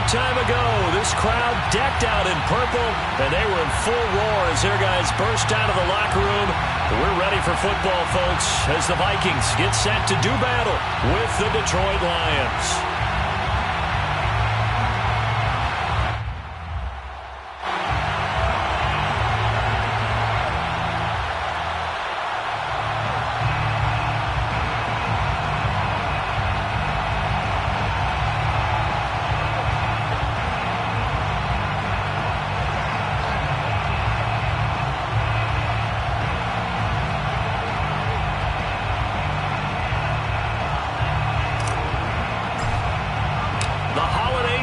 time ago, this crowd decked out in purple, and they were in full roar as their guys burst out of the locker room. We're ready for football, folks, as the Vikings get set to do battle with the Detroit Lions.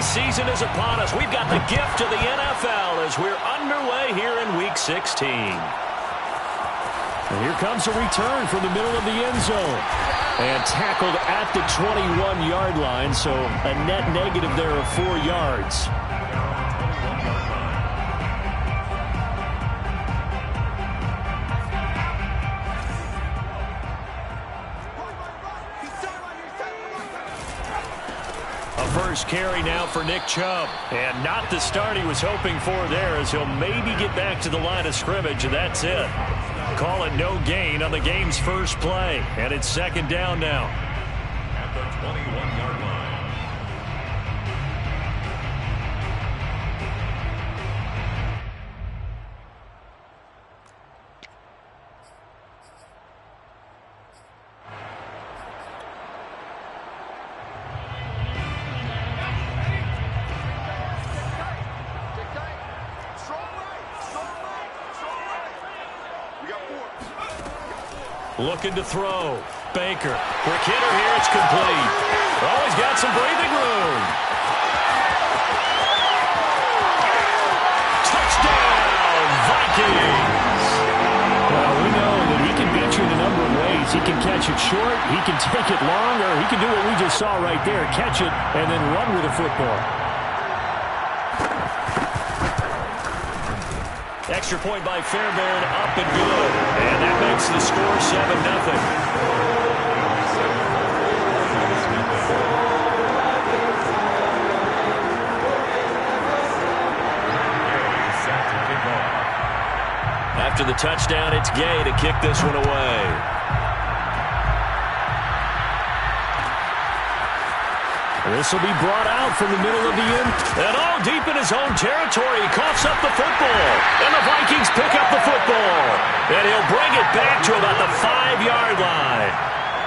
Season is upon us. We've got the gift of the NFL as we're underway here in Week 16. And here comes a return from the middle of the end zone. And tackled at the 21-yard line, so a net negative there of 4 yards. First carry now for Nick Chubb. And not the start he was hoping for there, as he'll maybe get back to the line of scrimmage, and that's it. Call it no gain on the game's first play. And it's second down now. At the 21-yard line. Looking to throw. Baker. Quick hitter here. It's complete. Oh, he's got some breathing room. Touchdown, Vikings. Well, we know that he can beat you in a number of ways. He can catch it short, he can take it long, or he can do what we just saw right there, catch it and then run with the football. Extra point by Fairbairn, up and good. And that makes the score 7-0. After the touchdown, it's Gay to kick this one away. This will be brought out from the middle of the end. And all deep in his own territory. He coughs up the football. And the Vikings pick up the football. And he'll bring it back to about the 5-yard line.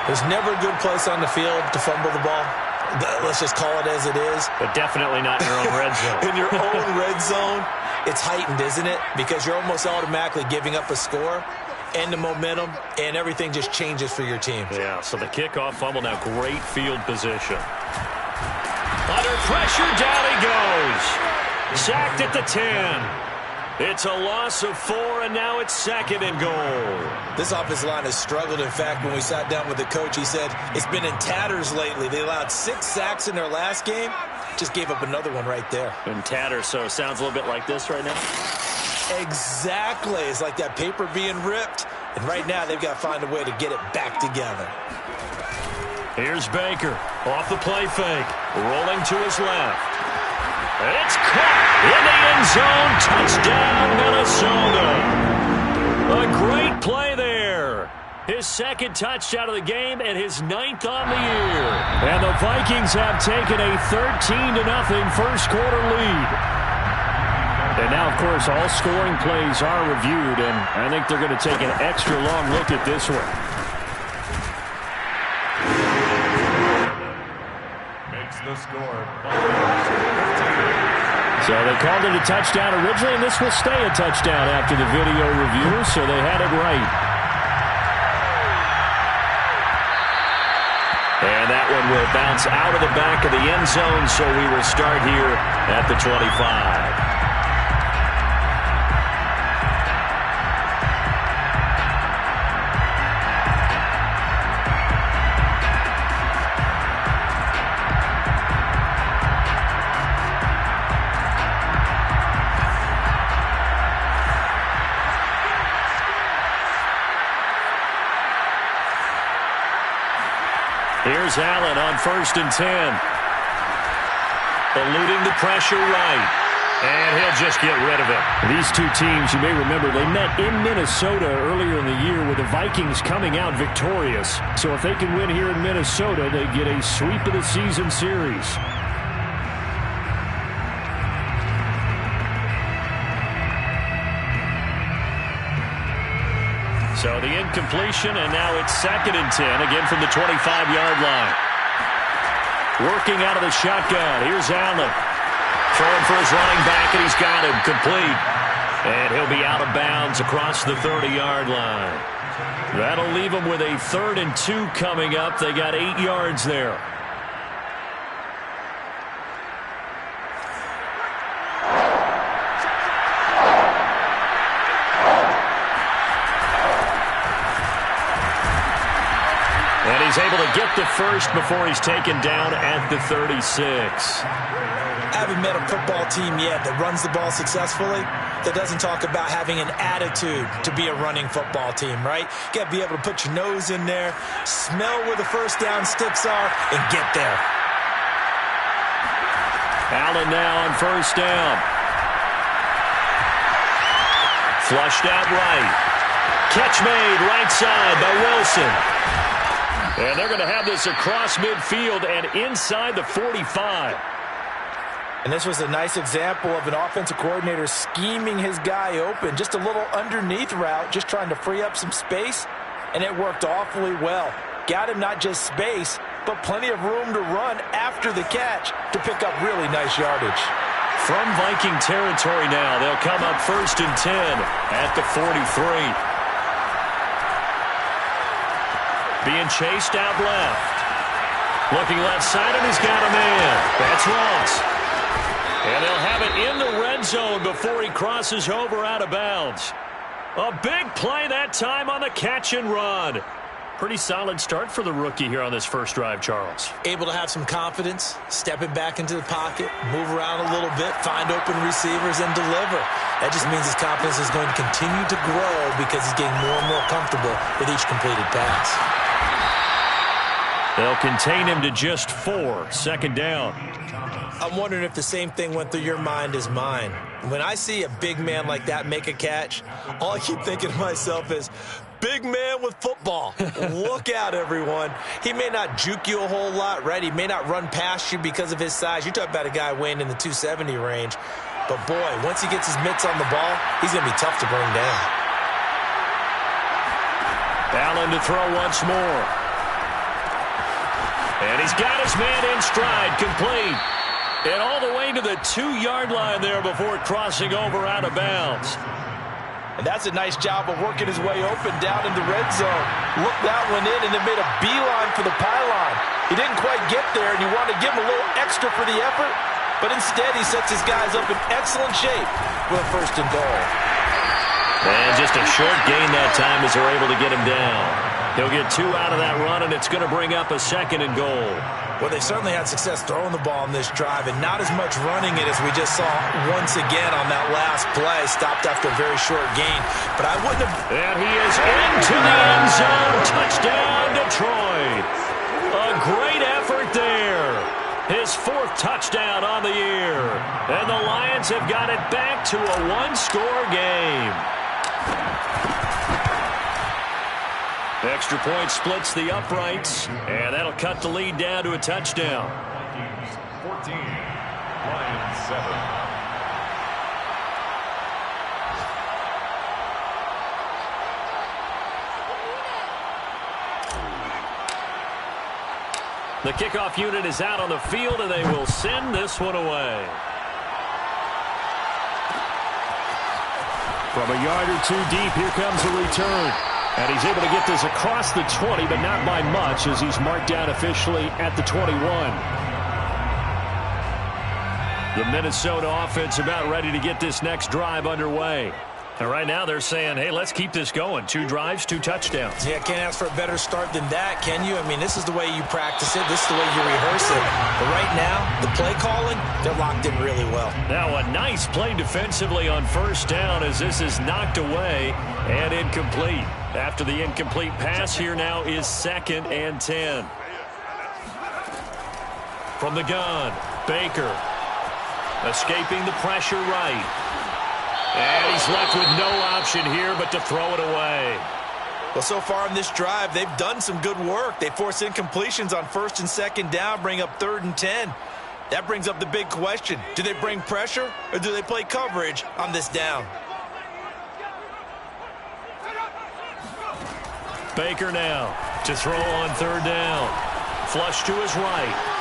There's never a good place on the field to fumble the ball. Let's just call it as it is. But definitely not in your own red zone. In your own red zone, it's heightened, isn't it? Because you're almost automatically giving up a score and the momentum, and everything just changes for your team. Yeah, so the kickoff fumble, now great field position. Under pressure, down he goes. Sacked at the 10. It's a loss of 4, and now it's second and goal. This offensive line has struggled. In fact, when we sat down with the coach, he said it's been in tatters lately. They allowed 6 sacks in their last game. Just gave up another one right there. In tatters, so it sounds a little bit like this right now? Exactly. It's like that paper being ripped. And right now, they've got to find a way to get it back together. Here's Baker off the play fake, rolling to his left. It's caught in the end zone. Touchdown, Minnesota. A great play there. His second touchdown of the game and his 9th on the year. And the Vikings have taken a 13-0 first quarter lead. And now, of course, all scoring plays are reviewed, and I think they're going to take an extra long look at this one. The score. So they called it a touchdown originally, and this will stay a touchdown after the video review, so they had it right. And that one will bounce out of the back of the end zone, so we will start here at the 25. Here's Allen on 1st and 10. Eluding the pressure right. And he'll just get rid of it. These two teams, you may remember, they met in Minnesota earlier in the year with the Vikings coming out victorious. So if they can win here in Minnesota, they get a sweep of the season series. So the incompletion, and now it's 2nd and 10, again from the 25-yard line. Working out of the shotgun. Here's Allen. Throwing for his running back, and he's got him complete. And he'll be out of bounds across the 30-yard line. That'll leave him with a 3rd and 2 coming up. They got 8 yards there. And he's able to get the first before he's taken down at the 36. I haven't met a football team yet that runs the ball successfully that doesn't talk about having an attitude to be a running football team, right? You got to be able to put your nose in there, smell where the first down sticks are, and get there. Allen now on 1st down. Flushed out right. Catch made right side by Wilson. And they're going to have this across midfield and inside the 45. And this was a nice example of an offensive coordinator scheming his guy open. Just a little underneath route, just trying to free up some space, and it worked awfully well. Got him not just space, but plenty of room to run after the catch to pick up really nice yardage. From Viking territory now, they'll come up 1st and 10 at the 43. Being chased out left. Looking left side, and he's got a man. That's Ross. And they'll have it in the red zone before he crosses over out of bounds. A big play that time on the catch and run. Pretty solid start for the rookie here on this first drive, Charles. Able to have some confidence, stepping back into the pocket, move around a little bit, find open receivers, and deliver. That just means his confidence is going to continue to grow because he's getting more and more comfortable with each completed pass. They'll contain him to just 4, 2nd down. I'm wondering if the same thing went through your mind as mine. When I see a big man like that make a catch, all I keep thinking to myself is, big man with football. Look out, everyone. He may not juke you a whole lot, right? He may not run past you because of his size. You're talking about a guy weighing in the 270 range. But, boy, once he gets his mitts on the ball, he's going to be tough to bring down. Allen to throw once more. And he's got his man in stride, complete. And all the way to the 2-yard line there before crossing over out of bounds. And that's a nice job of working his way open down in the red zone. Looked that one in and then made a beeline for the pylon. He didn't quite get there, and you want to give him a little extra for the effort, but instead he sets his guys up in excellent shape for a 1st and goal. And just a short gain that time as they're able to get him down. He'll get 2 out of that run, and it's going to bring up a 2nd and goal. Well, they certainly had success throwing the ball in this drive and not as much running it as we just saw once again on that last play. Stopped after a very short gain. But I wouldn't have... And he is into the end zone. Touchdown, Detroit. A great effort there. His 4th touchdown on the year. And the Lions have got it back to a 1-score game. Extra point splits the uprights, and that'll cut the lead down to a touchdown. Vikings 14, Lions 7. The kickoff unit is out on the field, and they will send this one away. From a yard or 2 deep, here comes a return. And he's able to get this across the 20, but not by much as he's marked down officially at the 21. The Minnesota offense about ready to get this next drive underway. And right now they're saying, hey, let's keep this going. 2 drives, 2 touchdowns. Yeah, can't ask for a better start than that, can you? I mean, this is the way you practice it. This is the way you rehearse it. But right now, the play calling, they're locked in really well. Now a nice play defensively on 1st down as this is knocked away and incomplete. After the incomplete pass, here now is 2nd and 10. From the gun, Baker Escaping the pressure right. And he's left with no option here but to throw it away. Well, so far in this drive, they've done some good work. They force incompletions on 1st and 2nd down, bring up 3rd and 10. That brings up the big question. Do they bring pressure or do they play coverage on this down? Baker now to throw on 3rd down. Flush to his right.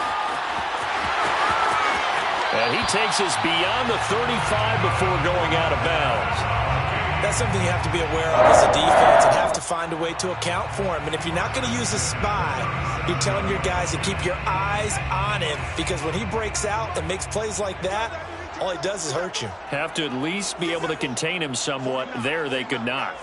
And he takes us beyond the 35 before going out of bounds. That's something you have to be aware of as a defense and have to find a way to account for him. And if you're not going to use a spy, you're telling your guys to keep your eyes on him, because when he breaks out and makes plays like that, all he does is hurt you. Have to at least be able to contain him somewhat. There they could not.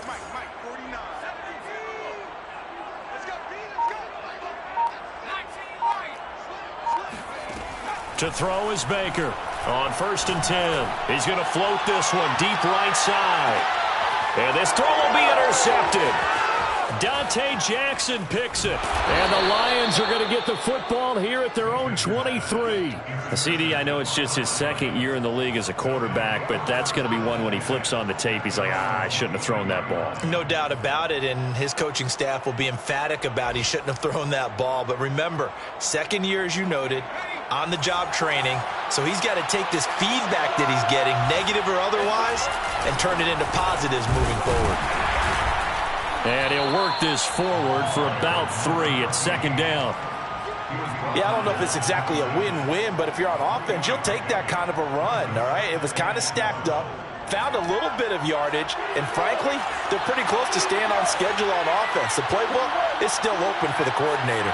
To throw is Baker on 1st and 10. He's going to float this one deep right side. And this throw will be intercepted. Dante Jackson picks it. And the Lions are going to get the football here at their own 23. CD, I know it's just his 2nd year in the league as a quarterback, but that's going to be one when he flips on the tape. He's like, I shouldn't have thrown that ball. No doubt about it, and his coaching staff will be emphatic about he shouldn't have thrown that ball. But remember, 2nd year, as you noted, on-the-job training, so he's got to take this feedback that he's getting, negative or otherwise, and turn it into positives moving forward. And he'll work this forward for about 3 at 2nd down. Yeah, I don't know if it's exactly a win-win, but if you're on offense, you'll take that kind of a run, all right? It was kind of stacked up, found a little bit of yardage, and frankly, they're pretty close to staying on schedule on offense. The playbook is still open for the coordinator.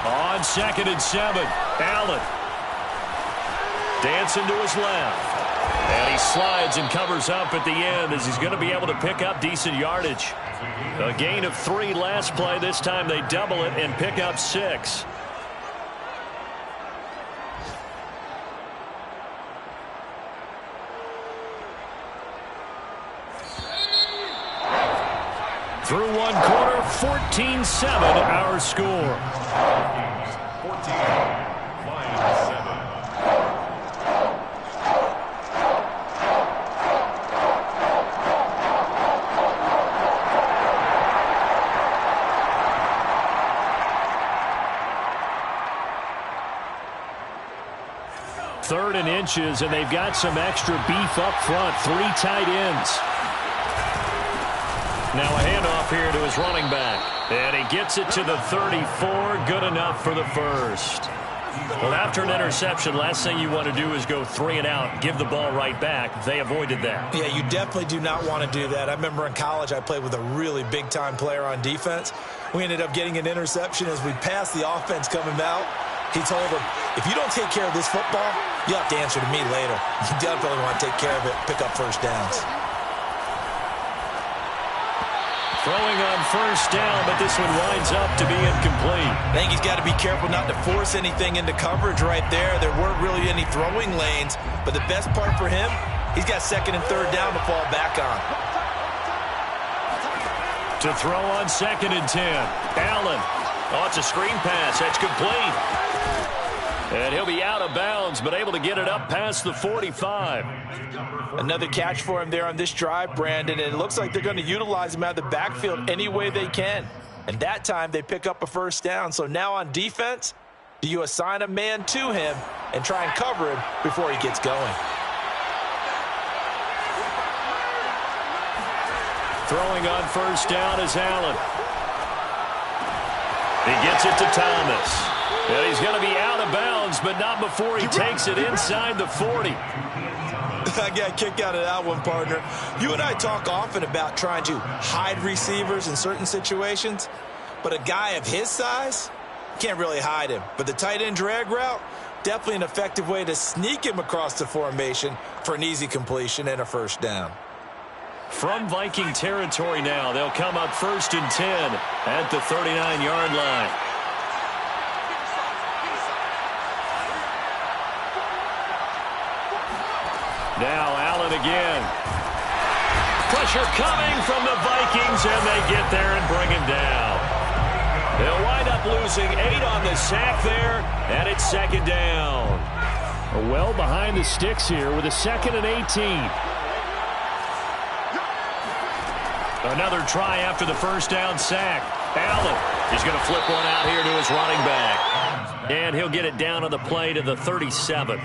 On 2nd and 7, Allen. Dancing to his left. And he slides and covers up at the end as he's going to be able to pick up decent yardage. A gain of 3 last play. This time they double it and pick up 6. Through 1 quarter, 14-7 our score. 14, Lions 7. Third and inches, and they've got some extra beef up front. 3 tight ends. Now a handoff here to his running back. And he gets it to the 34. Good enough for the first. Well, after an interception, last thing you want to do is go 3 and out, give the ball right back. They avoided that. Yeah, you definitely do not want to do that. I remember in college I played with a really big-time player on defense. We ended up getting an interception as we passed the offense coming out. He told him, if you don't take care of this football, you'll have to answer to me later. You definitely want to take care of it, pick up first downs. Throwing on 1st down, but this one winds up to be incomplete. I think he's got to be careful not to force anything into coverage right there. There weren't really any throwing lanes, but the best part for him, he's got 2nd and 3rd down to fall back on. To throw on 2nd and 10. Allen. Oh, it's a screen pass. That's complete. And he'll be out of bounds, but able to get it up past the 45. Another catch for him there on this drive, Brandon, and it looks like they're going to utilize him out of the backfield any way they can. And that time they pick up a first down. So now on defense, do you assign a man to him and try and cover him before he gets going? Throwing on 1st down is Allen. He gets it to Thomas. And he's going to be out of bounds, but not before he takes it inside the 40. I got a kick out of that one, partner. You and I talk often about trying to hide receivers in certain situations, but a guy of his size can't really hide him. But the tight end drag route, definitely an effective way to sneak him across the formation for an easy completion and a first down. From Viking territory now, they'll come up 1st and 10 at the 39-yard line. Now Allen again. Pressure coming from the Vikings, and they get there and bring him down. They'll wind up losing 8 on the sack there, and it's 2nd down. Well behind the sticks here with a 2nd and 18. Another try after the first down sack. Allen is going to flip one out here to his running back. And he'll get it down on the play to the 37.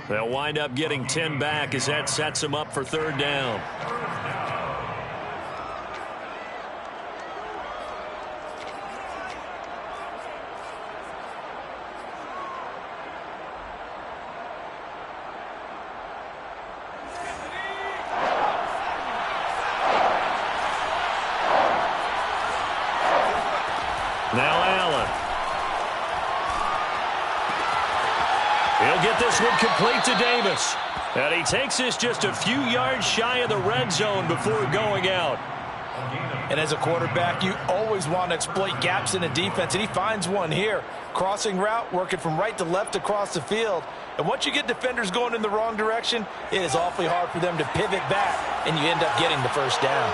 They'll wind up getting 10 back as that sets him up for 3rd down. Now Allen. He'll get this one complete to Davis. And he takes this just a few yards shy of the red zone before going out. And as a quarterback, you always want to exploit gaps in a defense, and he finds one here. Crossing route, working from right to left across the field. And once you get defenders going in the wrong direction, it is awfully hard for them to pivot back, and you end up getting the first down.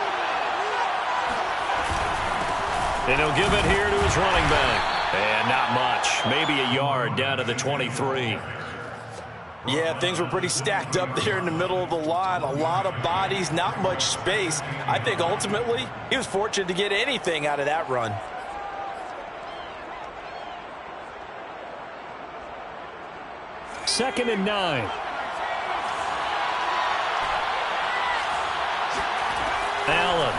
And he'll give it here to his running back. And not much. Maybe a yard down to the 23. Yeah, things were pretty stacked up there in the middle of the line. A lot of bodies, not much space. I think ultimately he was fortunate to get anything out of that run. Second and 9. Allen.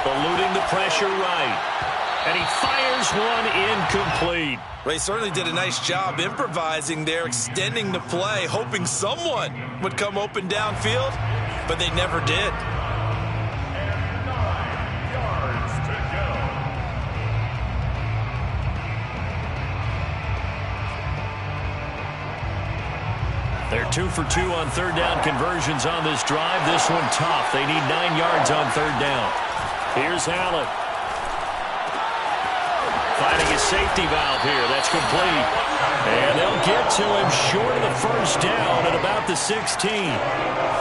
Eluding the pressure right. And he fires one incomplete. Well, he certainly did a nice job improvising there, extending the play, hoping someone would come open downfield, but they never did. And 9 yards to go. They're 2 for 2 on 3rd down conversions on this drive. This one tough. They need 9 yards on 3rd down. Here's Allen. Finding his safety valve here. That's complete. And they'll get to him short of the first down at about the 16.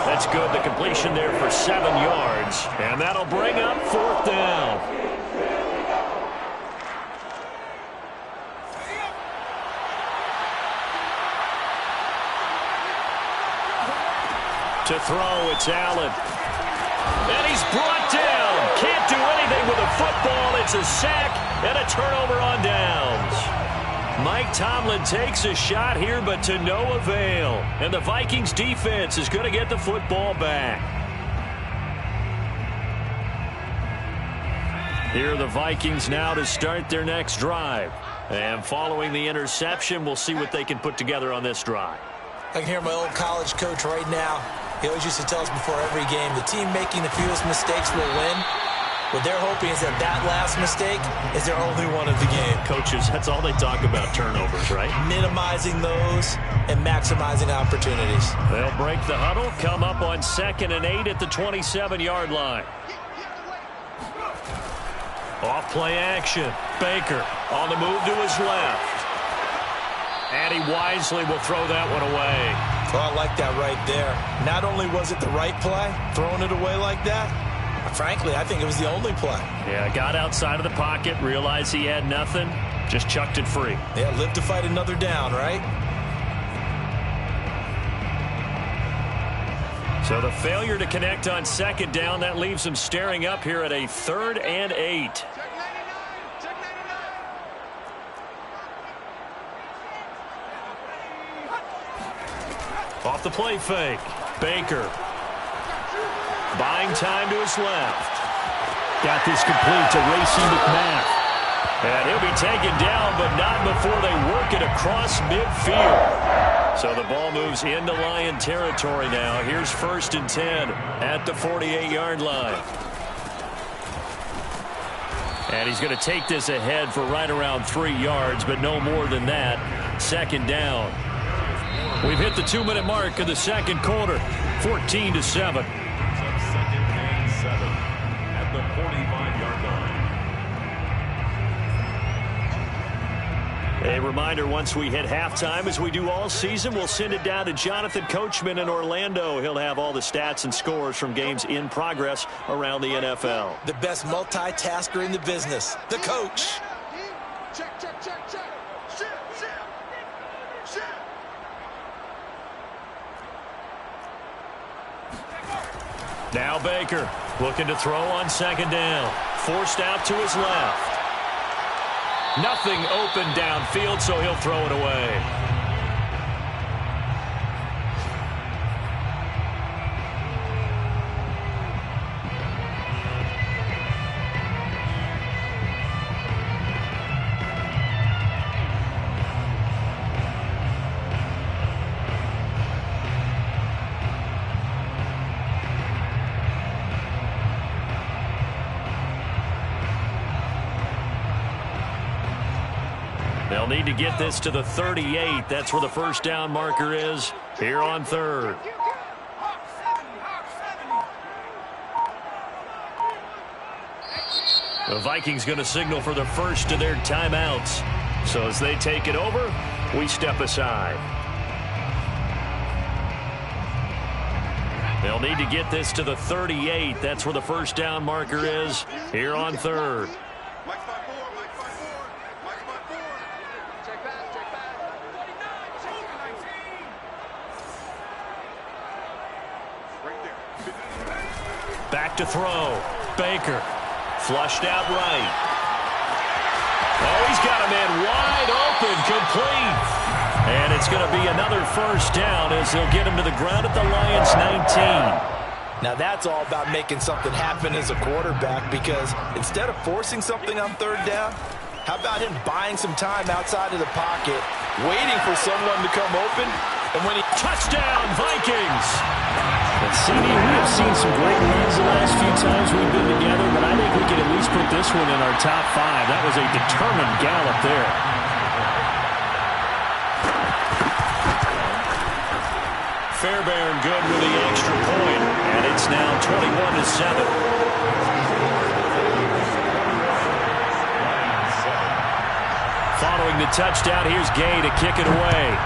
That's good. The completion there for 7 yards. And that'll bring up 4th down. To throw, it's Allen. And he's brought down. Can't do anything with a football. It's a sack and a turnover on downs. Mike Tomlin takes a shot here, but to no avail. And the Vikings defense is going to get the football back. Here are the Vikings now to start their next drive. And following the interception, we'll see what they can put together on this drive. I can hear my old college coach right now. He always used to tell us before every game, the team making the fewest mistakes will win. What they're hoping is that that last mistake is their only one of the game. Coaches, that's all they talk about, turnovers, right? Minimizing those and maximizing opportunities. They'll break the huddle, come up on 2nd and 8 at the 27-yard line. Off play action. Baker on the move to his left. And he wisely will throw that one away. Well, I like that right there. Not only was it the right play, throwing it away like that, frankly, I think it was the only play. Yeah, got outside of the pocket, realized he had nothing, just chucked it free. Yeah, live to fight another down, right? So the failure to connect on 2nd down, that leaves him staring up here at a 3rd and 8. Off the play fake. Baker. Buying time to his left. Got this complete to Racey McMath. And he'll be taken down, but not before they work it across midfield. So the ball moves into Lion territory now. Here's 1st and 10 at the 48-yard line. And he's going to take this ahead for right around 3 yards, but no more than that. 2nd down. We've hit the 2-minute mark of the 2nd quarter. 14-7. 2nd and 7 at the 45-yard line. A reminder, once we hit halftime, as we do all season, we'll send it down to Jonathan Coachman in Orlando. He'll have all the stats and scores from games in progress around the NFL. The best multitasker in the business, the coach. Check, check, check, check. Shit, shit. Now Baker looking to throw on second down. Forced out to his left. Nothing open downfield, so he'll throw it away. They'll need to get this to the 38. That's where the first down marker is here on third. The Vikings going to signal for the first of their timeouts. So as they take it over, we step aside. They'll need to get this to the 38. That's where the first down marker is here on third. Back to throw. Baker. Flushed out right. Oh, he's got a man wide open. Complete. And it's going to be another first down as they'll get him to the ground at the Lions' 19. Now that's all about making something happen as a quarterback, because instead of forcing something on third down, how about him buying some time outside of the pocket, waiting for someone to come open, and when he... Touchdown, Vikings! And CD, we have seen some great runs the last few times we've been together, but I think we can at least put this one in our top 5. That was a determined gallop there. Fairbairn good with the extra point, and it's now 21-7. Following the touchdown, here's Gay to kick it away.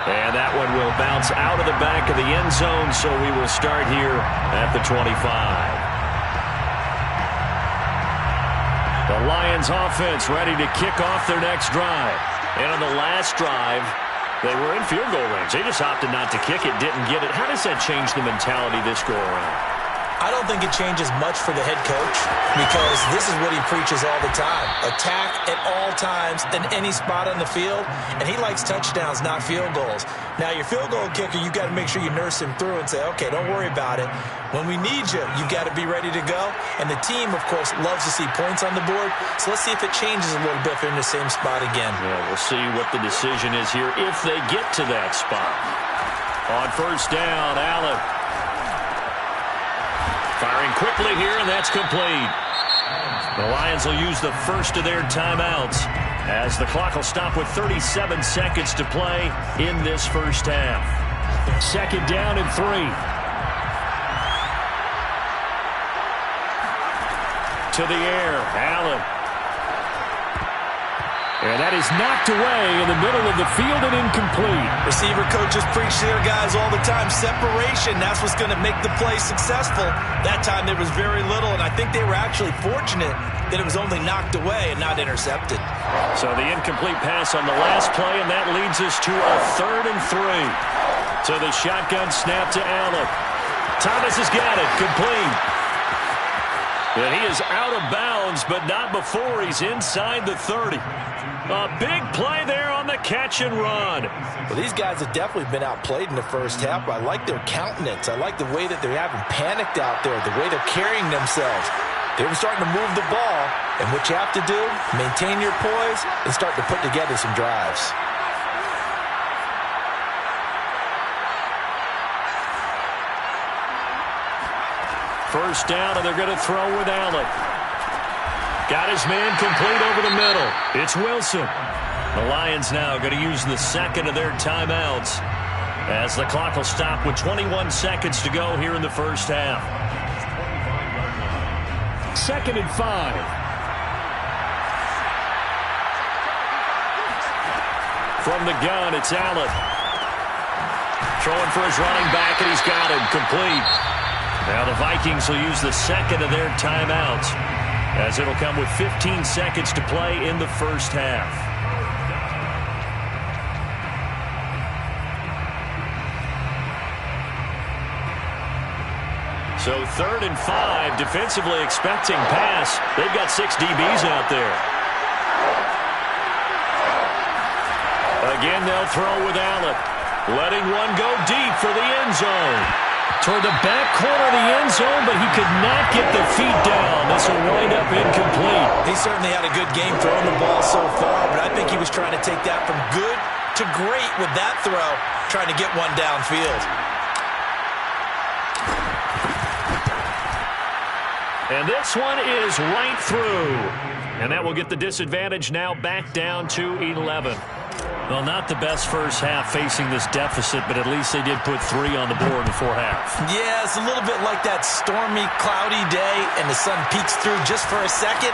And that one will bounce out of the back of the end zone, so we will start here at the 25. The Lions offense ready to kick off their next drive. And on the last drive, they were in field goal range. They just opted not to kick it, didn't get it. How does that change the mentality this go around? I don't think it changes much for the head coach, because this is what he preaches all the time. Attack at all times in any spot on the field, and he likes touchdowns, not field goals. Now, your field goal kicker, you've got to make sure you nurse him through and say, okay, don't worry about it. When we need you, you've got to be ready to go. And the team, of course, loves to see points on the board, so let's see if it changes a little bit if they're in the same spot again. Yeah, we'll see what the decision is here if they get to that spot. On first down, Allen. Firing quickly here, and that's complete. The Lions will use the first of their timeouts as the clock will stop with 37 seconds to play in this first half. Second down and 3. To the air, Allen. And that is knocked away in the middle of the field and incomplete. Receiver coaches preach to their guys all the time. Separation, that's what's going to make the play successful. That time there was very little, and I think they were actually fortunate that it was only knocked away and not intercepted. So the incomplete pass on the last play, and that leads us to a 3rd and 3. To the shotgun snap to Allen. Thomas has got it, complete. And he is out of bounds, but not before he's inside the 30. A big play there on the catch and run. Well, these guys have definitely been outplayed in the first half. I like their countenance. I like the way that they haven't panicked out there, the way they're carrying themselves. They were starting to move the ball, and what you have to do, maintain your poise and start to put together some drives. First down, and they're going to throw with Allen. Got his man complete over the middle. It's Wilson. The Lions now going to use the second of their timeouts as the clock will stop with 21 seconds to go here in the first half. 2nd and 5. From the gun, it's Allen. Throwing for his running back, and he's got him complete. Now the Vikings will use the second of their timeouts as it'll come with 15 seconds to play in the first half. So 3rd and 5, defensively expecting pass. They've got 6 DBs out there. Again, they'll throw with Allen. Letting one go deep for the end zone. Toward the back corner of the end zone, but he could not get the feet down. This will wind up incomplete. He certainly had a good game throwing the ball so far, but I think he was trying to take that from good to great with that throw, trying to get one downfield. And this one is right through. And that will get the disadvantage now back down to 11. Well, not the best first half facing this deficit, but at least they did put 3 on the board before half. Yeah, it's a little bit like that stormy, cloudy day, and the sun peeks through just for a second.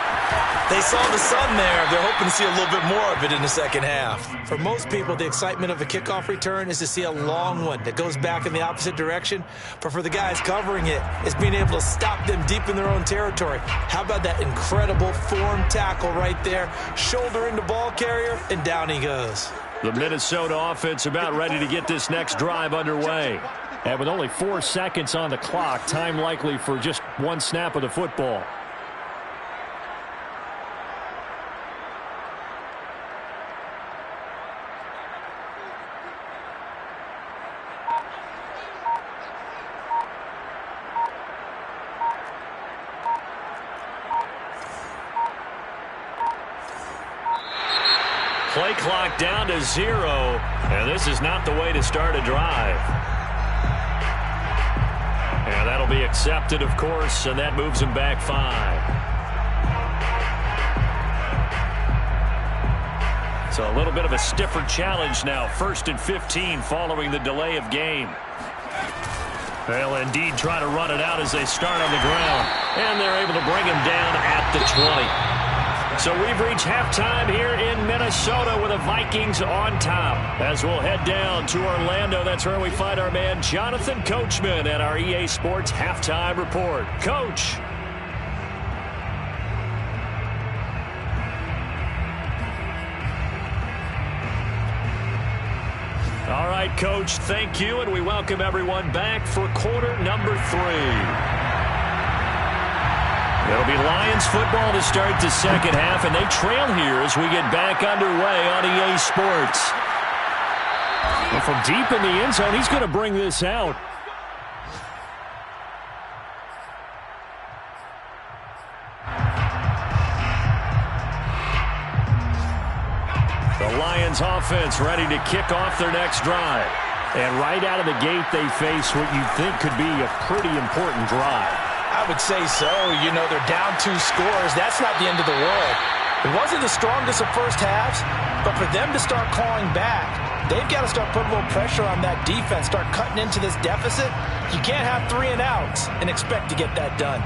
They saw the sun there. They're hoping to see a little bit more of it in the second half. For most people, the excitement of a kickoff return is to see a long one that goes back in the opposite direction. But for the guys covering it, it's being able to stop them deep in their own territory. How about that incredible form tackle right there? Shoulder into ball carrier, and down he goes. The Minnesota offense about ready to get this next drive underway. And with only 4 seconds on the clock, time likely for just 1 snap of the football. Play clock down to 0, and this is not the way to start a drive. And that'll be accepted, of course, and that moves him back 5. So a little bit of a stiffer challenge now. 1st and 15 following the delay of game. They'll indeed try to run it out as they start on the ground, and they're able to bring him down at the 20. So we've reached halftime here in Minnesota with the Vikings on top. As we'll head down to Orlando, that's where we find our man Jonathan Coachman at our EA Sports Halftime Report. Coach. All right, Coach, thank you, and we welcome everyone back for quarter number 3. It'll be Lions football to start the second half, and they trail here as we get back underway on EA Sports. And from deep in the end zone, he's going to bring this out. The Lions offense ready to kick off their next drive. And right out of the gate, they face what you think could be a pretty important drive. I would say so. You know, they're down 2 scores. That's not the end of the world. It wasn't the strongest of first halves, but for them to start clawing back, they've got to start putting a little pressure on that defense, start cutting into this deficit. You can't have 3 and outs and expect to get that done.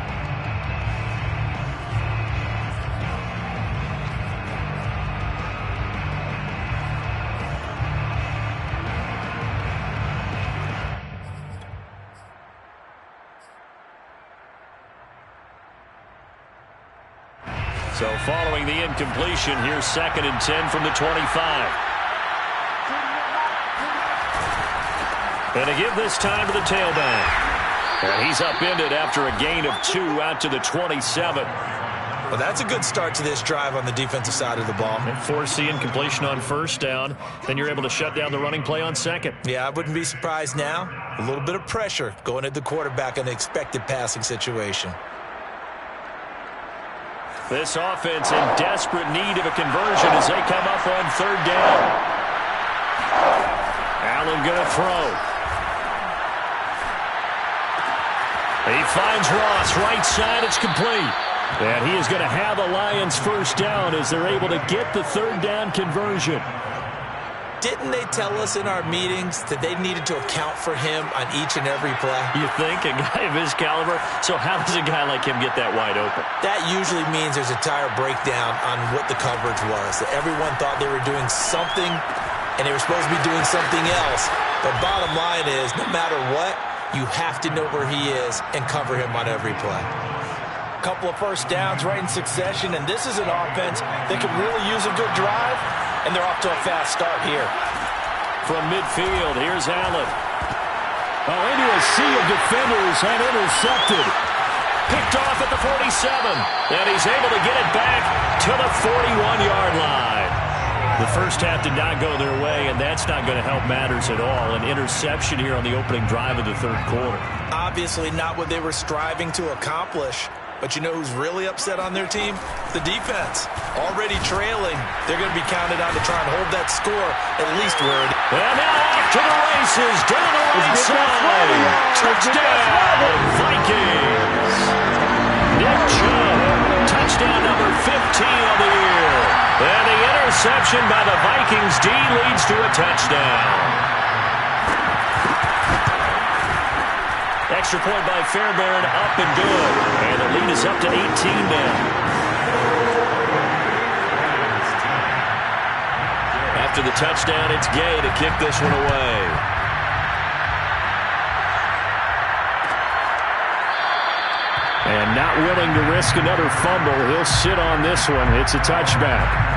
So following the incompletion, here's 2nd and 10 from the 25. And to give this time to the tailback. And he's upended after a gain of 2 out to the 27. Well, that's a good start to this drive on the defensive side of the ball. And force the incompletion on 1st down. Then you're able to shut down the running play on 2nd. Yeah, I wouldn't be surprised now. A little bit of pressure going at the quarterback in the expected passing situation. This offense in desperate need of a conversion as they come up on 3rd down. Allen going to throw. He finds Ross right side. It's complete. And he is going to have the Lions 1st down as they're able to get the 3rd down conversion. Didn't they tell us in our meetings that they needed to account for him on each and every play? You think? A guy of his caliber? So how does a guy like him get that wide open? That usually means there's a tire breakdown on what the coverage was. That everyone thought they were doing something, and they were supposed to be doing something else. But bottom line is, no matter what, you have to know where he is and cover him on every play. A couple of 1st downs right in succession, and this is an offense that could really use a good drive. And they're off to a fast start here. From midfield, here's Allen. Into a sea of defenders and intercepted. Picked off at the 47. And he's able to get it back to the 41-yard line. The first half did not go their way, and that's not going to help matters at all. An interception here on the opening drive of the third quarter. Obviously not what they were striving to accomplish. But you know who's really upset on their team? The defense. Already trailing. They're going to be counted on to try and hold that score at least where it is. And now off to the races. Down the right side. Touchdown, Vikings. Nick Chubb. Touchdown number 15 on the year. And the interception by the Vikings D leads to a touchdown. Extra point by Fairbairn, up and good. And the lead is up to 18 now. After the touchdown, it's Gay to kick this one away. And not willing to risk another fumble, he'll sit on this one. It's a touchback.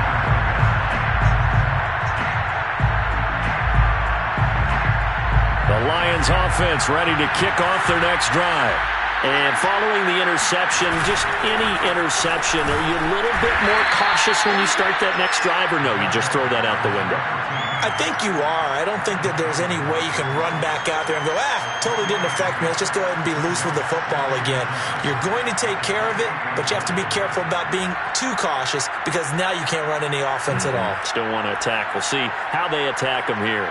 The Lions offense ready to kick off their next drive. And following the interception, just any interception, are you a little bit more cautious when you start that next drive, or no, you just throw that out the window? I think you are. I don't think that there's any way you can run back out there and go, totally didn't affect me. Let's just go ahead and be loose with the football again. You're going to take care of it, but you have to be careful about being too cautious because now you can't run any offense at all. Still want to attack. We'll see how they attack them here.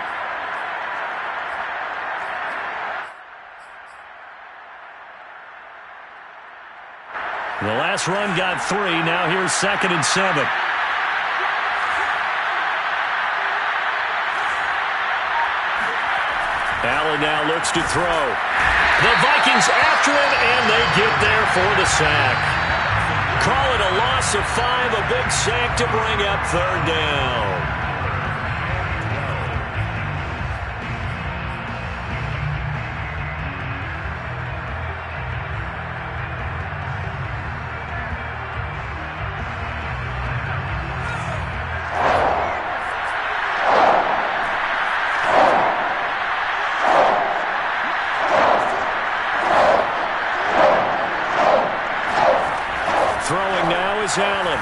The last run got 3. Now here's 2nd and 7. Allen now looks to throw. The Vikings after him, and they get there for the sack. Call it a loss of 5, a big sack to bring up 3rd down. Allen.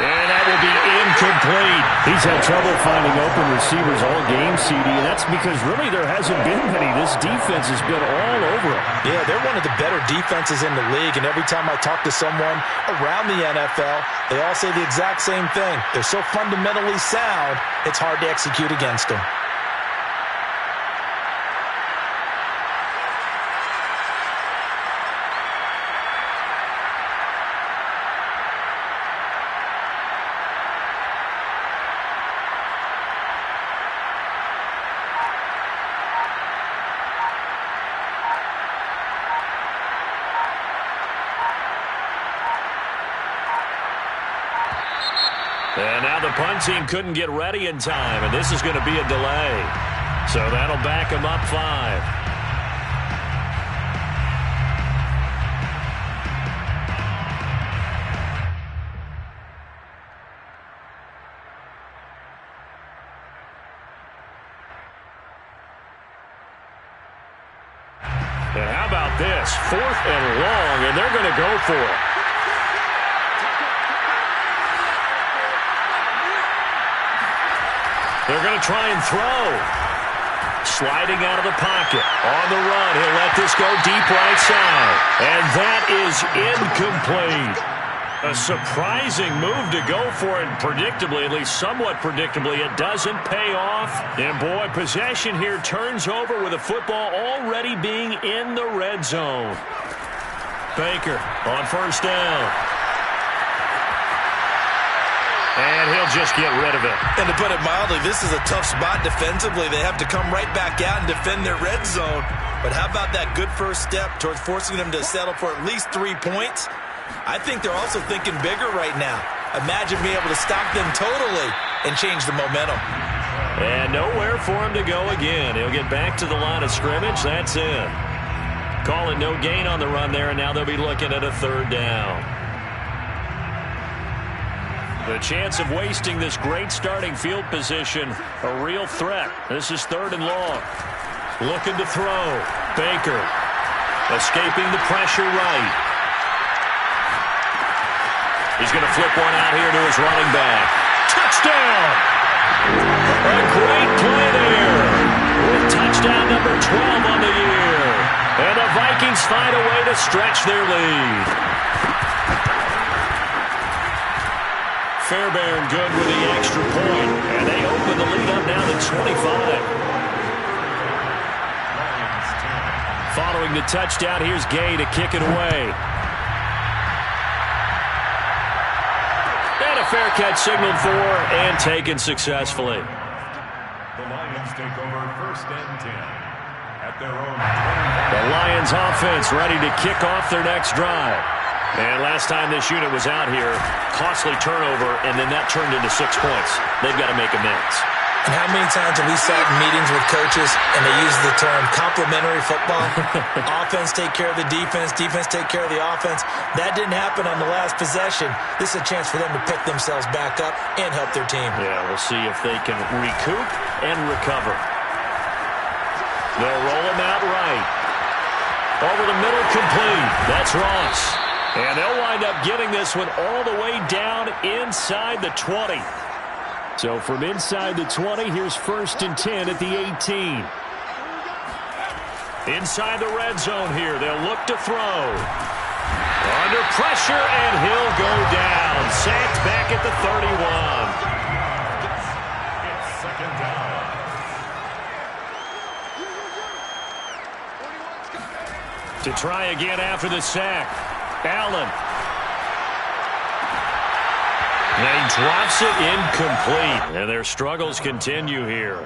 And that will be incomplete. He's had trouble finding open receivers all game, CD, and that's because really there hasn't been many. This defense has been all over him. Yeah, they're one of the better defenses in the league, and every time I talk to someone around the NFL, they all say the exact same thing. They're so fundamentally sound, it's hard to execute against them. And now the punt team couldn't get ready in time, and this is going to be a delay. So that'll back them up 5. And how about this? 4th and long, and they're going to go for it. They're going to try and throw. Sliding out of the pocket. On the run. He'll let this go deep right side. And that is incomplete. A surprising move to go for it. Predictably, at least somewhat predictably, it doesn't pay off. And boy, possession here turns over with the football already being in the red zone. Baker on 1st down. And he'll just get rid of it. And to put it mildly, this is a tough spot defensively. They have to come right back out and defend their red zone. But how about that good first step towards forcing them to settle for at least 3 points? I think they're also thinking bigger right now. Imagine being able to stop them totally and change the momentum. And nowhere for him to go again. He'll get back to the line of scrimmage. That's it. Call it no gain on the run there, and now they'll be looking at a 3rd down. The chance of wasting this great starting field position, a real threat. This is 3rd and long. Looking to throw. Baker escaping the pressure right. He's going to flip one out here to his running back. Touchdown! A great play there with touchdown number 12 on the year. And the Vikings find a way to stretch their lead. Fairbairn good with the extra point, and they open the lead up now to 25. Following the touchdown, here's Gay to kick it away. And a fair catch signaled for and taken successfully. The Lions take over 1st and 10 at their own 20. The Lions offense ready to kick off their next drive. And last time this unit was out here, costly turnover, and then that turned into 6 points. They've got to make amends. And how many times have we sat in meetings with coaches and they use the term complementary football? Offense take care of the defense, defense take care of the offense. That didn't happen on the last possession. This is a chance for them to pick themselves back up and help their team. Yeah, we'll see if they can recoup and recover. They'll roll him out right. Over the middle, complete. That's Ross. And they'll wind up getting this one all the way down inside the 20. So from inside the 20, here's 1st and 10 at the 18. Inside the red zone here, they'll look to throw. Under pressure, and he'll go down. Sacked back at the 31. It's 2nd down. To try again after the sack. Allen. And he drops it incomplete. And their struggles continue here.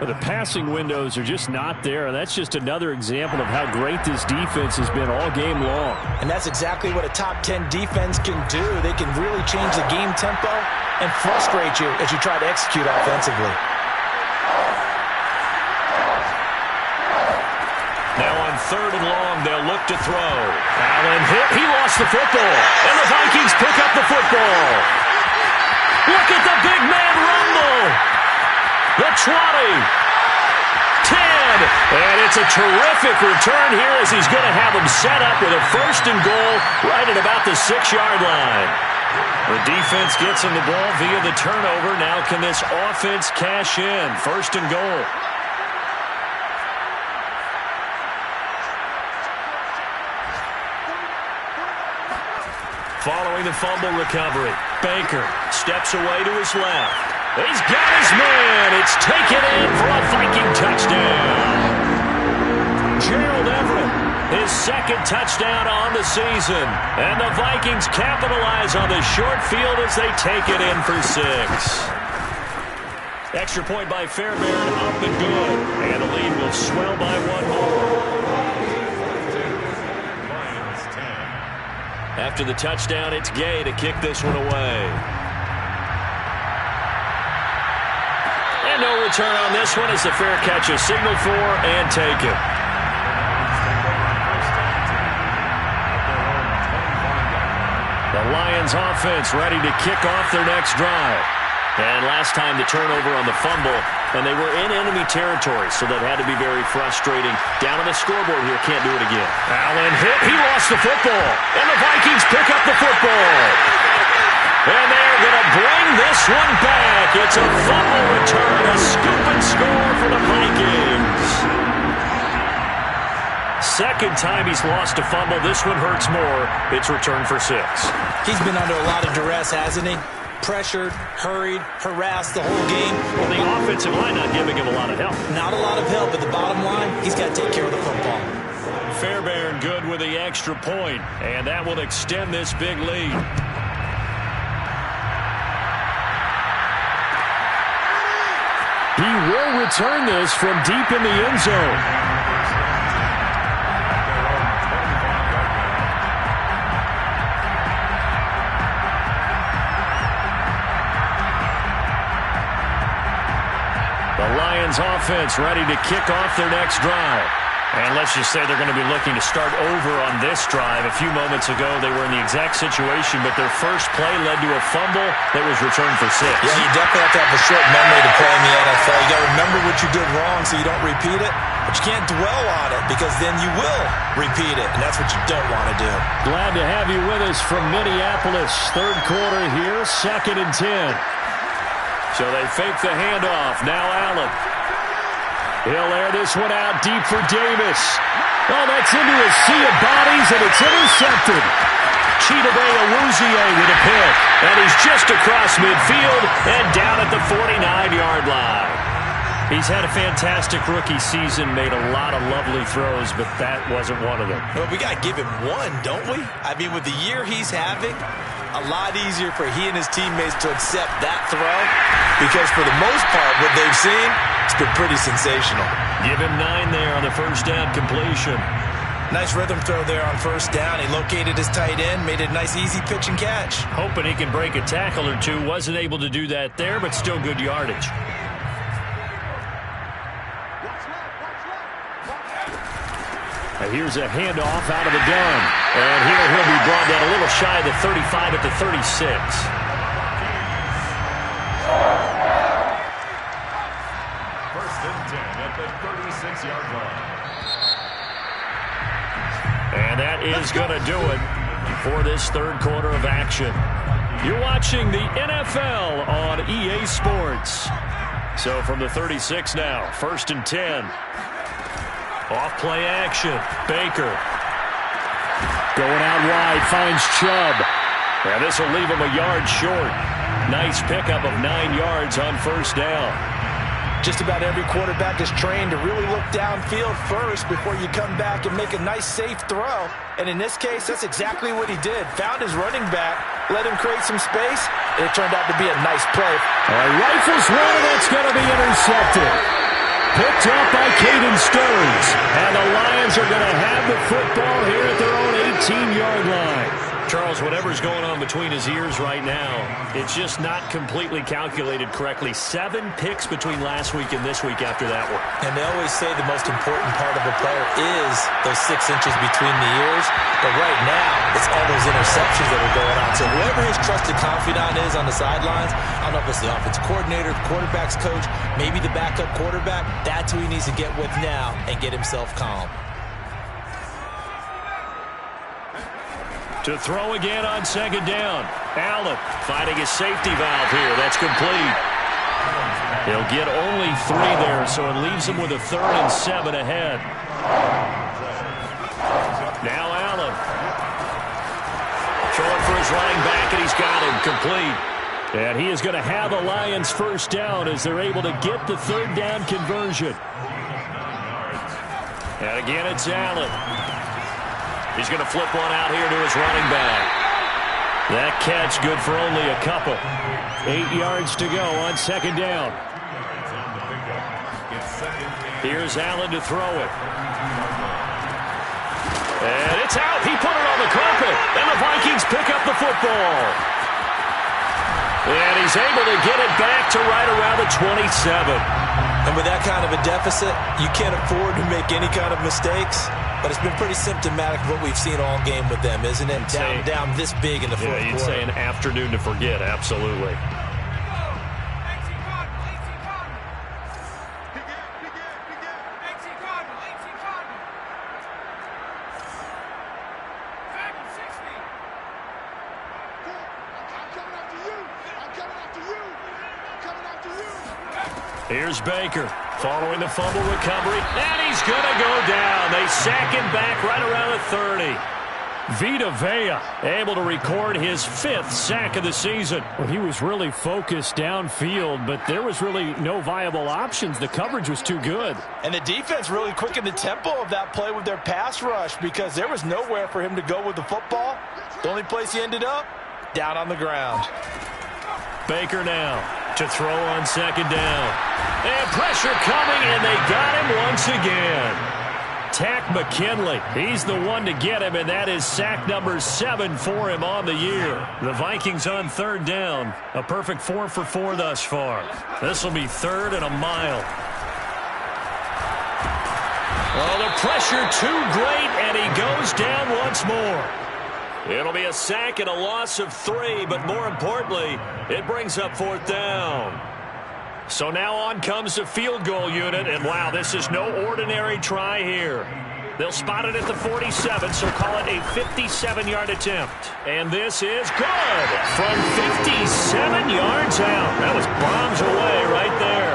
The passing windows are just not there. That's just another example of how great this defense has been all game long. And that's exactly what a top 10 defense can do. They can really change the game tempo and frustrate you as you try to execute offensively. Now on 3rd and long, they'll look to throw. Allen hit. He lost the football. And the Vikings pick up the football. Look at the big man rumble. The 20. 10. And it's a terrific return here as he's going to have them set up with a 1st and goal right at about the 6-yard line. The defense gets him the ball via the turnover. Now can this offense cash in? 1st and goal. Following the fumble recovery, Baker steps away to his left. He's got his man. It's taken in for a Viking touchdown. Gerald Everett, his 2nd touchdown on the season. And the Vikings capitalize on the short field as they take it in for 6. Extra point by Fairbairn, up and good. And the lead will swell by 1 more. After the touchdown, it's Gay to kick this one away. And no return on this one as the fair catch is signaled for and taken. The Lions offense ready to kick off their next drive. And last time the turnover on the fumble, and they were in enemy territory, so that had to be very frustrating. Down on the scoreboard here, can't do it again. Allen hit, he lost the football, and the Vikings pick up the football. And they're going to bring this one back. It's a fumble return, a scoop and score for the Vikings. 2nd time he's lost a fumble. This one hurts more. It's returned for 6. He's been under a lot of duress, hasn't he? Pressured, hurried, harassed the whole game. Well, the offensive line not giving him a lot of help. Not a lot of help, but the bottom line, he's got to take care of the football. Fairbairn good with the extra point, and that will extend this big lead. He will return this from deep in the end zone. The Lions offense ready to kick off their next drive. And let's just say they're going to be looking to start over on this drive. A few moments ago, they were in the exact situation, but their first play led to a fumble that was returned for 6. Yeah, you definitely have to have a short memory to play in the NFL. You got to remember what you did wrong so you don't repeat it, but you can't dwell on it because then you will repeat it, and that's what you don't want to do. Glad to have you with us from Minneapolis. Third quarter here, 2nd and 10. So they fake the handoff. Now Allen. He'll air this one out deep for Davis. Oh, that's into a sea of bodies, and it's intercepted. Chidobe Awuzie with a pick. And he's just across midfield and down at the 49-yard line. He's had a fantastic rookie season, made a lot of lovely throws, but that wasn't one of them. Well, we got to give him one, don't we? I mean, with the year he's having, a lot easier for he and his teammates to accept that throw because for the most part, what they've seen, it's been pretty sensational. Give him 9 there on the first down completion. Nice rhythm throw there on first down. He located his tight end, made it a nice, easy pitch and catch. Hoping he can break a tackle or two. Wasn't able to do that there, but still good yardage. And here's a handoff out of the gun. And here he'll be brought down a little shy of the 35 at the 36. First and 10 at the 36-yard line. And that is going to do it for this third quarter of action. You're watching the NFL on EA Sports. So from the 36 now, 1st and 10. Off play action. Baker. Going out wide, finds Chubb. And this will leave him a yard short. Nice pickup of 9 yards on first down. Just about every quarterback is trained to really look downfield first before you come back and make a nice, safe throw. And in this case, that's exactly what he did. Found his running back, let him create some space, and it turned out to be a nice play. Rifles one, and that's going to be intercepted. Picked up by Caden Stearns. And the Lions are going to have the football here at their own 18-yard line. Charles, whatever's going on between his ears right now, it's just not completely calculated correctly. 7 picks between last week and this week after that one. And they always say the most important part of a player is those 6 inches between the ears. But right now, it's all those interceptions that are going on. So whoever his trusted confidant is on the sidelines, I don't know if it's the offensive coordinator, the quarterback's coach, maybe the backup quarterback, that's who he needs to get with now and get himself calm. To throw again on second down. Allen finding his safety valve here. That's complete. He'll get only 3 there, so it leaves him with a 3rd and 7 ahead. Now Allen. Throwing for his running back, and he's got him complete. And he is going to have the Lions first down as they're able to get the 3rd down conversion. And again, it's Allen. He's going to flip one out here to his running back. That catch good for only a couple. 8 yards to go on second down. Here's Allen to throw it. And it's out. He put it on the carpet. And the Vikings pick up the football. And he's able to get it back to right around the 27. And with that kind of a deficit, you can't afford to make any kind of mistakes. But it's been pretty symptomatic of what we've seen all game with them, isn't it? Down this big in the fourth quarter. You'd say an afternoon to forget, absolutely. Here's Baker following the fumble recovery, and he's going to go down. They sack him back right around the 30. Vita Vea able to record his 5th sack of the season. Well, he was really focused downfield, but there was really no viable options. The coverage was too good. And the defense really quickened the tempo of that play with their pass rush because there was nowhere for him to go with the football. The only place he ended up, down on the ground. Baker now to throw on second down. And pressure coming, and they got him once again. Tack McKinley, he's the one to get him, and that is sack number 7 for him on the year. The Vikings on 3rd down. A perfect 4 for 4 thus far. This will be 3rd and a mile. Oh, the pressure too great, and he goes down once more. It'll be a sack and a loss of 3, but more importantly, it brings up 4th down. So now on comes the field goal unit, and wow, this is no ordinary try here. They'll spot it at the 47, so call it a 57-yard attempt. And this is good from 57 yards out. That was bombs away right there.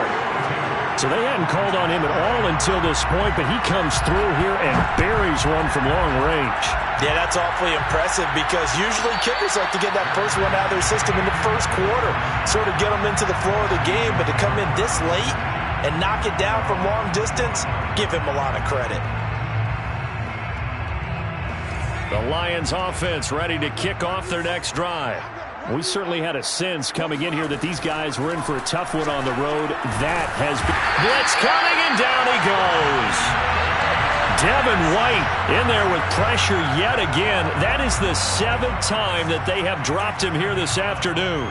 So they hadn't called on him at all until this point, but he comes through here and buries one from long range. Yeah, that's awfully impressive because usually kickers like to get that first one out of their system in the first quarter, sort of get them into the flow of the game, but to come in this late and knock it down from long distance, give him a lot of credit. The Lions offense ready to kick off their next drive. We certainly had a sense coming in here that these guys were in for a tough one on the road. That has been blitz coming, and down he goes. Devin White in there with pressure yet again. That is the 7th time that they have dropped him here this afternoon.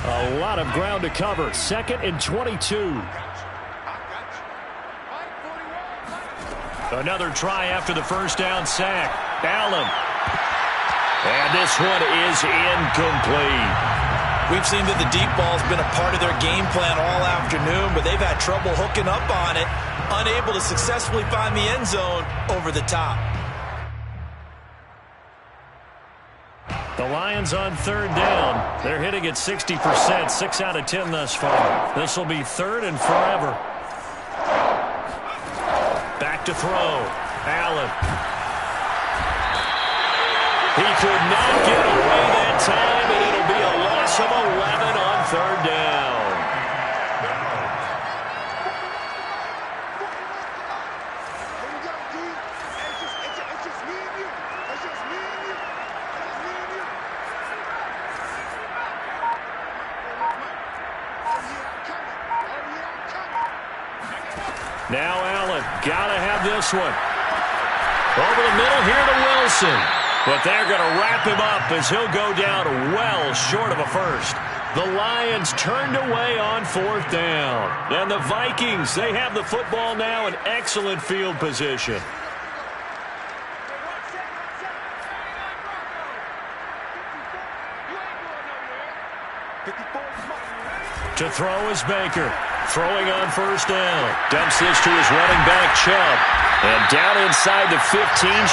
A lot of ground to cover. 2nd and 22. Another try after the first down sack. Allen. And this one is incomplete. We've seen that the deep ball's been a part of their game plan all afternoon, but they've had trouble hooking up on it, unable to successfully find the end zone over the top. The Lions on 3rd down. They're hitting at 60%, 6 out of 10 thus far. This will be 3rd and forever. Back to throw. Allen. He could not get away that time, and it'll be a loss of 11 on 3rd down. Now Allen, gotta have this one. Over the middle here to Wilson. But they're going to wrap him up as he'll go down well short of a first. The Lions turned away on 4th down. And the Vikings, they have the football now in excellent field position. To throw is Baker. Throwing on 1st down. Dumps this to his running back, Chubb. And down inside the 15,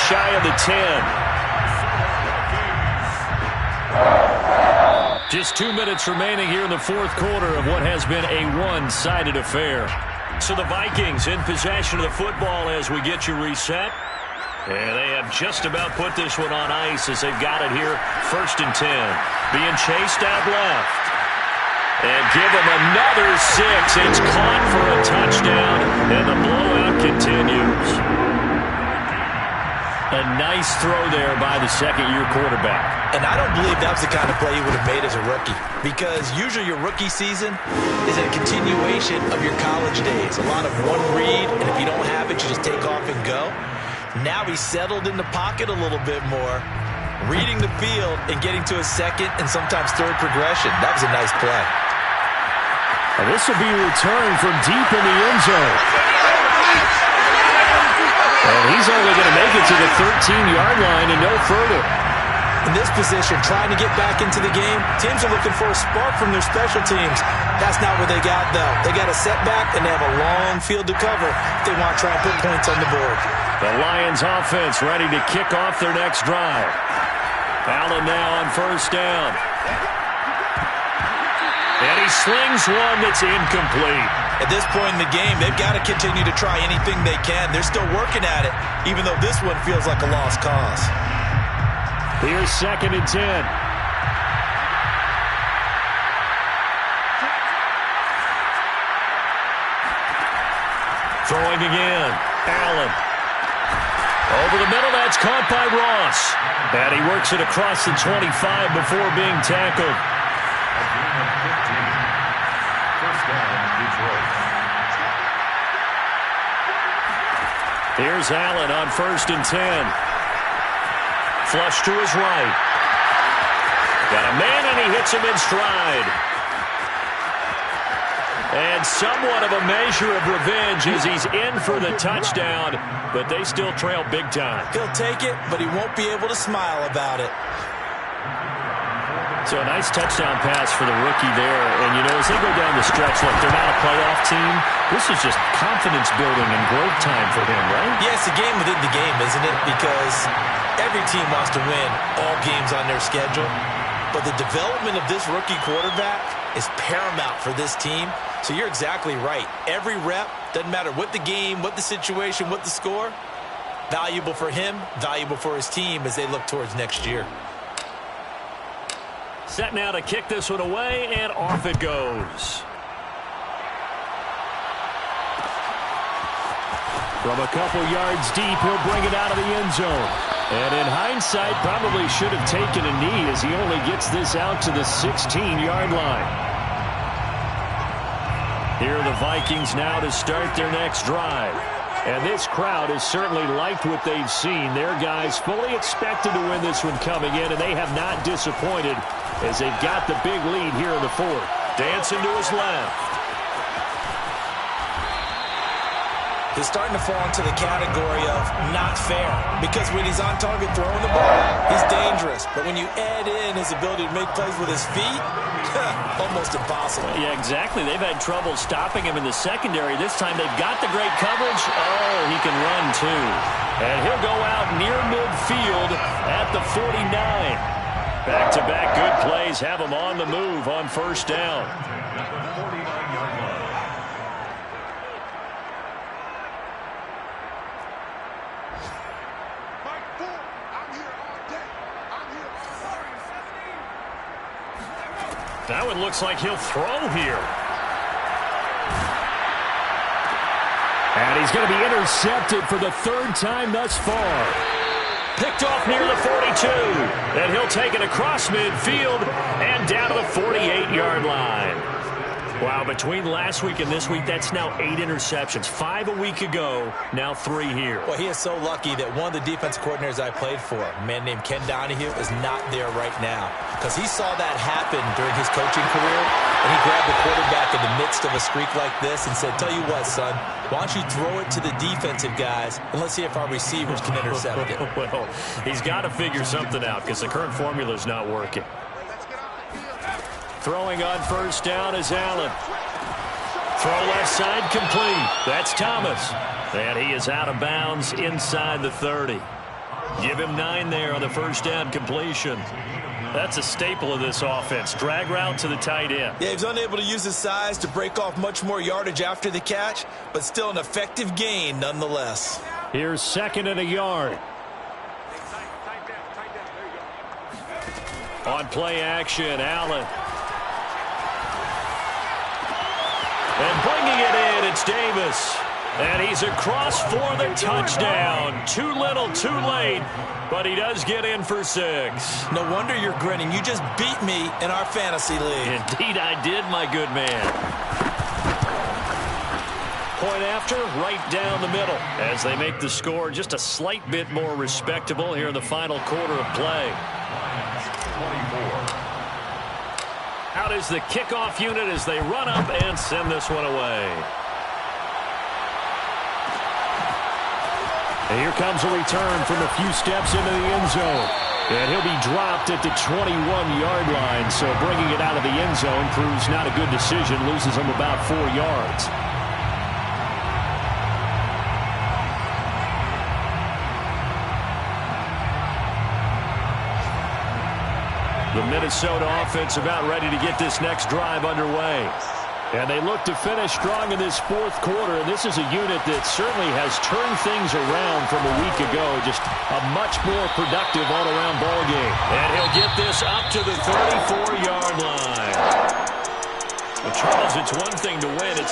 shy of the 10. Just 2 minutes remaining here in the 4th quarter of what has been a one-sided affair. So the Vikings in possession of the football as we get you reset. And they have just about put this one on ice as they've got it here. 1st and 10. Being chased out left. And give them another 6. It's caught for a touchdown, and the blowout continues. A nice throw there by the second-year quarterback. And I don't believe that was the kind of play he would have made as a rookie, because usually your rookie season is a continuation of your college days. A lot of one read, and if you don't have it, you just take off and go. Now he's settled in the pocket a little bit more, reading the field and getting to his 2nd and sometimes 3rd progression. That was a nice play. And this will be returned from deep in the end zone. And he's only going to make it to the 13-yard line and no further. In this position, trying to get back into the game, teams are looking for a spark from their special teams. That's not what they got, though. They got a setback, and they have a long field to cover if they want to try and put points on the board. The Lions offense ready to kick off their next drive. Allen now on 1st down. And he slings one that's incomplete. At this point in the game, they've got to continue to try anything they can. They're still working at it, even though this one feels like a lost cause. Here's 2nd and 10. Throwing again. Allen. Over the middle, that's caught by Ross. And he works it across the 25 before being tackled. Here's Allen on 1st and 10. Flush to his right. Got a man, and he hits him in stride. And somewhat of a measure of revenge as he's in for the touchdown, but they still trail big time. He'll take it, but he won't be able to smile about it. So a nice touchdown pass for the rookie there. And, you know, as they go down the stretch, look, they're not a playoff team. This is just confidence building and growth time for him, right? Yeah, it's a game within the game, isn't it? Because every team wants to win all games on their schedule. But the development of this rookie quarterback is paramount for this team. So you're exactly right. Every rep, doesn't matter what the game, what the situation, what the score, valuable for him, valuable for his team as they look towards next year. Set now to kick this one away, and off it goes. From a couple yards deep, he'll bring it out of the end zone. And in hindsight, probably should have taken a knee as he only gets this out to the 16-yard line. Here are the Vikings now to start their next drive. And this crowd has certainly liked what they've seen. Their guys fully expected to win this one coming in, and they have not disappointed as they've got the big lead here in the fourth. Dancing to his left. He's starting to fall into the category of not fair, because when he's on target throwing the ball, he's dangerous. But when you add in his ability to make plays with his feet, almost impossible. Yeah, exactly. They've had trouble stopping him in the secondary. This time they've got the great coverage. Oh, he can run too. And he'll go out near midfield at the 49. Back-to-back good plays have him on the move on first down. That one looks like he'll throw here. And he's going to be intercepted for the third time thus far. Picked off near the 42. And he'll take it across midfield and down to the 48-yard line. Wow, between last week and this week, that's now 8 interceptions. 5 a week ago, now 3 here. Well, he is so lucky that one of the defense coordinators I played for, a man named Ken Donahue, is not there right now. Because he saw that happen during his coaching career, and he grabbed the quarterback in the midst of a streak like this and said, tell you what, son, why don't you throw it to the defensive guys, and let's see if our receivers can intercept it. Well, he's got to figure something out because the current formula is not working. Throwing on first down is Allen. Throw left side complete. That's Thomas. And he is out of bounds inside the 30. Give him 9 there on the first down completion. That's a staple of this offense. Drag route to the tight end. Yeah, he's unable to use his size to break off much more yardage after the catch, but still an effective gain nonetheless. Here's 2nd and a yard. On play action, Allen. And bringing it in, it's Davis. And he's across for the touchdown. Too little, too late, but he does get in for 6. No wonder you're grinning. You just beat me in our fantasy league. Indeed I did, my good man. Point after, right down the middle, as they make the score just a slight bit more respectable here in the final quarter of play. 24. Out is the kickoff unit as they run up and send this one away. And here comes a return from a few steps into the end zone. And he'll be dropped at the 21-yard line. So bringing it out of the end zone proves not a good decision. Loses him about 4 yards. The Minnesota offense about ready to get this next drive underway. And they look to finish strong in this fourth quarter. And this is a unit that certainly has turned things around from a week ago. Just a much more productive all-around ball game. And he'll get this up to the 34-yard line. Well, Charles, it's one thing to win. It's